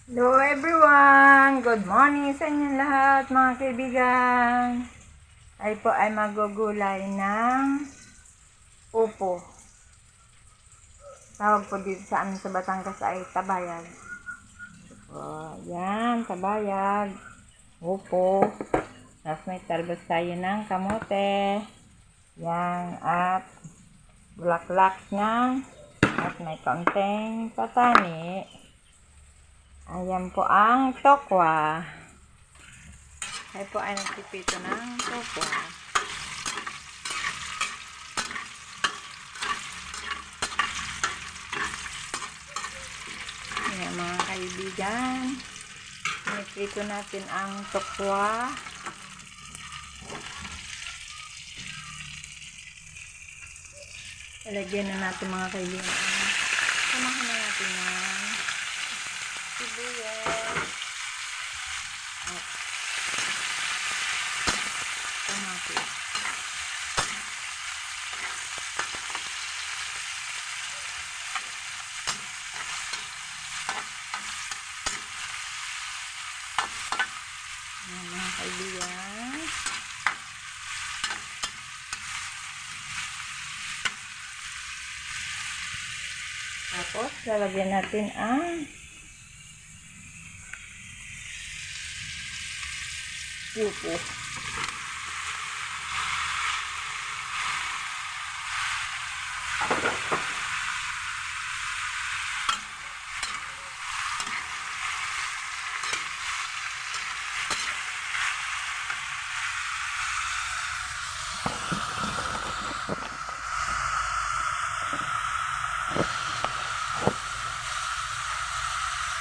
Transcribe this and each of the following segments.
Hello everyone! Good morning sa inyo lahat mga kaibigan. Ay po ay magugulay ng upo. Tawag po dito sa amin sa Batangas ay tabayag. Yan, tabayag. Upo. Tapos may talbos tayo ng kamote. Yan, at bulaklak niya. At may kaunting patani. Ayan po ang tokwa. Ay po ay nagpipito ng tokwa. Ayan mga kaibigan. Nagpipito natin ang tokwa. Ilagyan na natin mga kaibigan. Samahan na natin ng sibuyas at kamatis. Ayan mga kaibigan. Tapos lalagyan natin ang upo.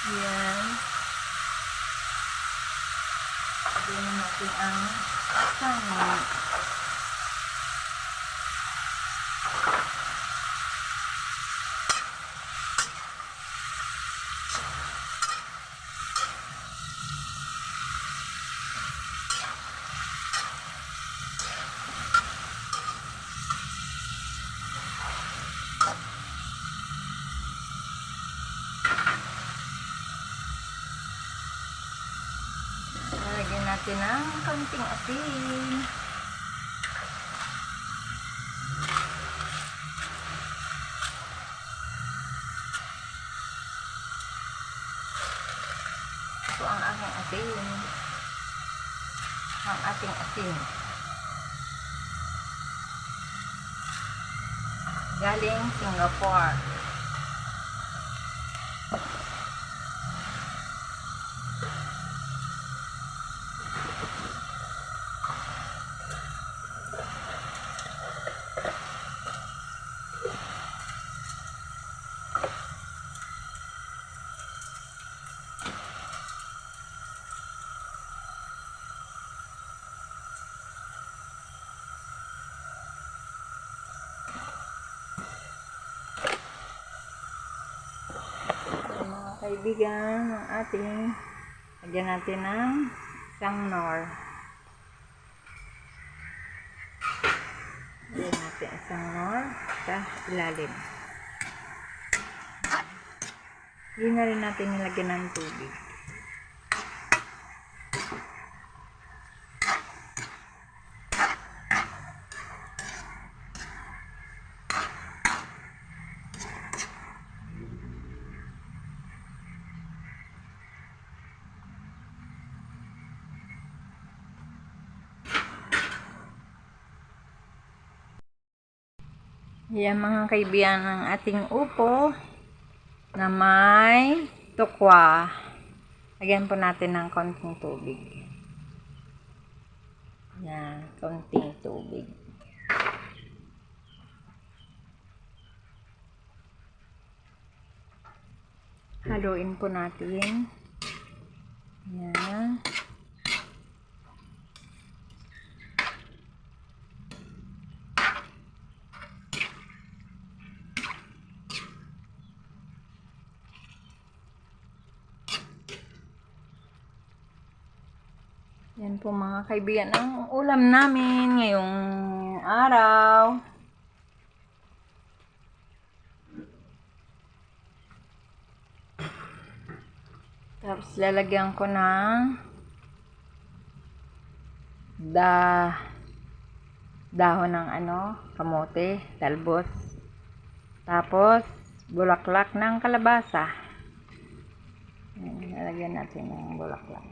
Yan. Lagyan natin ang sama. Lagyan natin ng konting asin. Ito ang aking asin. Ang ating asin. Galing Singapore. Kaibigan, ang ating lagyan natin ng isang nor. Lagyan natin isang nor sa ilalim. Hindi na rin natin nilagyan ng tubig. Yan mga kaibigan ang ating upo na may tokwa. Lagyan po natin ng konting tubig. Yan, konting tubig. Haluin po natin. Yan. Yan po mga kaibigan ang ulam namin ngayong araw. Tapos lalagyan ko ng dahon ng kamote, talbos. Tapos bulaklak ng kalabasa. Lalagyan natin ng bulaklak.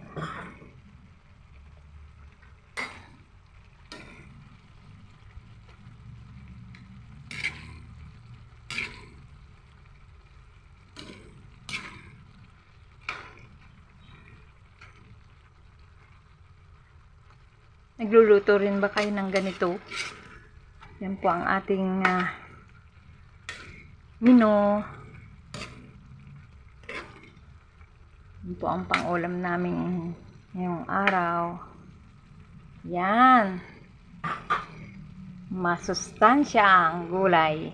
Nagluluto rin ba kayo ng ganito? Yan po ang ating mino. Yan po ang pang-ulam namin ngayong araw. Yan. Masustansya ang gulay.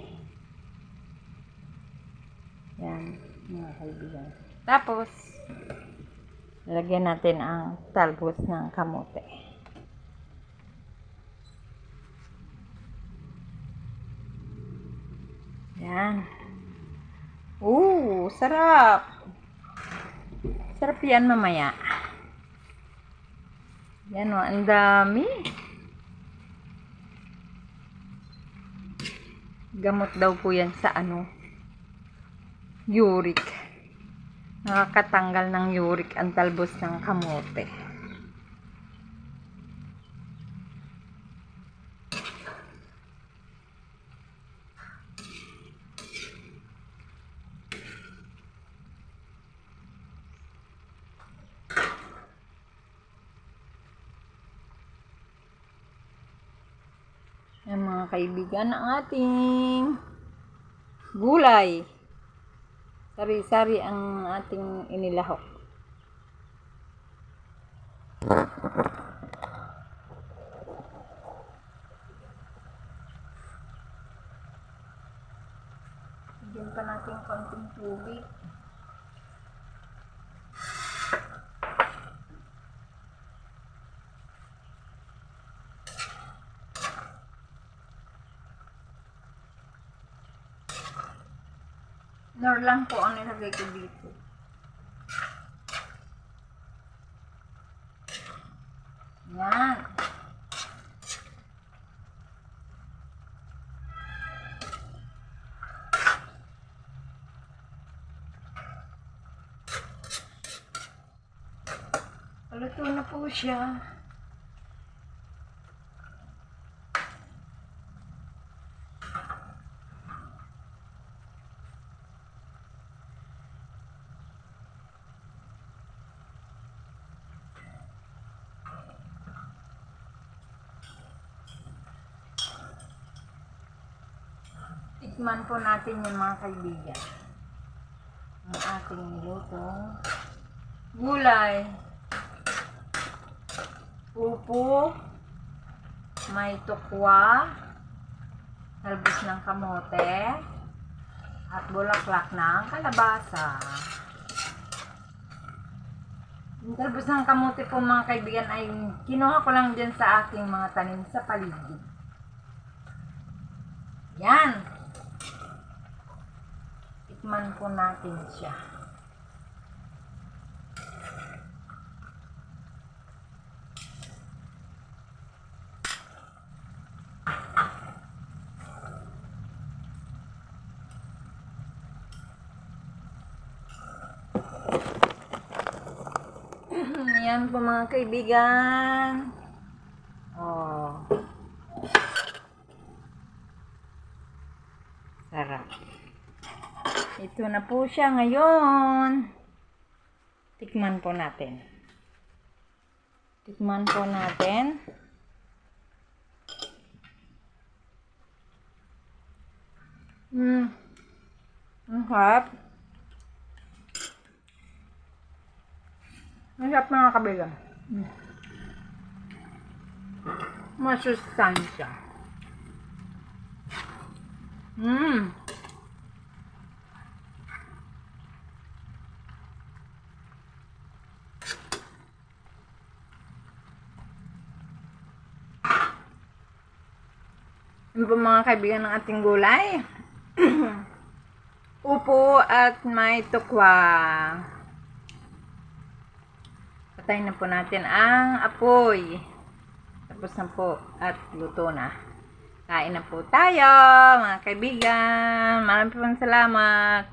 Yan, mga kaibigan. Tapos, lagyan natin ang talbos ng kamote. Yan. Sarap. Sarap yan mamaya. Yan o, ang dami. Gamot daw po yan sa uric. Nakakatanggal ng uric ang talbos ng kamote. Yan mga kaibigan, ang ating gulay. Sari-sari ang ating inilahok. Bigyan pa natin konting tubig. Nor lang po ang nilagay ko dito. Yan. Paluto na po siya. Tikman po natin yung mga kaibigan. Ang ating nilutong gulay. Upo, may tukwa, talbos ng kamote, at bulaklak ng kalabasa. Yung talbos ng kamote po mga kaibigan ay kinuha ko lang dyan sa aking mga tanim sa paligid. Yan. Tikman po natin siya. Yan po mga kaibigan. Sarap. Ito na po siya ngayon. Tikman po natin. Tikman po natin. Ang harap. Ang sarap mga kaibigan. Masustansya. Yan po mga kaibigan ng ating gulay. Upo at may tukwa. Patayin na po natin ang apoy. Tapos na po at luto na. Kain na po tayo, mga kaibigan. Maraming pong salamat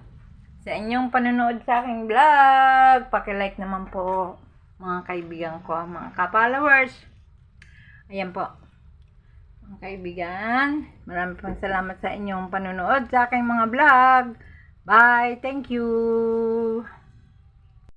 sa inyong panonood sa aking vlog. Paki-like naman po, mga kaibigan ko, mga ka-followers. Ayan po, mga kaibigan. Maraming pong salamat sa inyong panonood sa aking mga vlog. Bye. Thank you.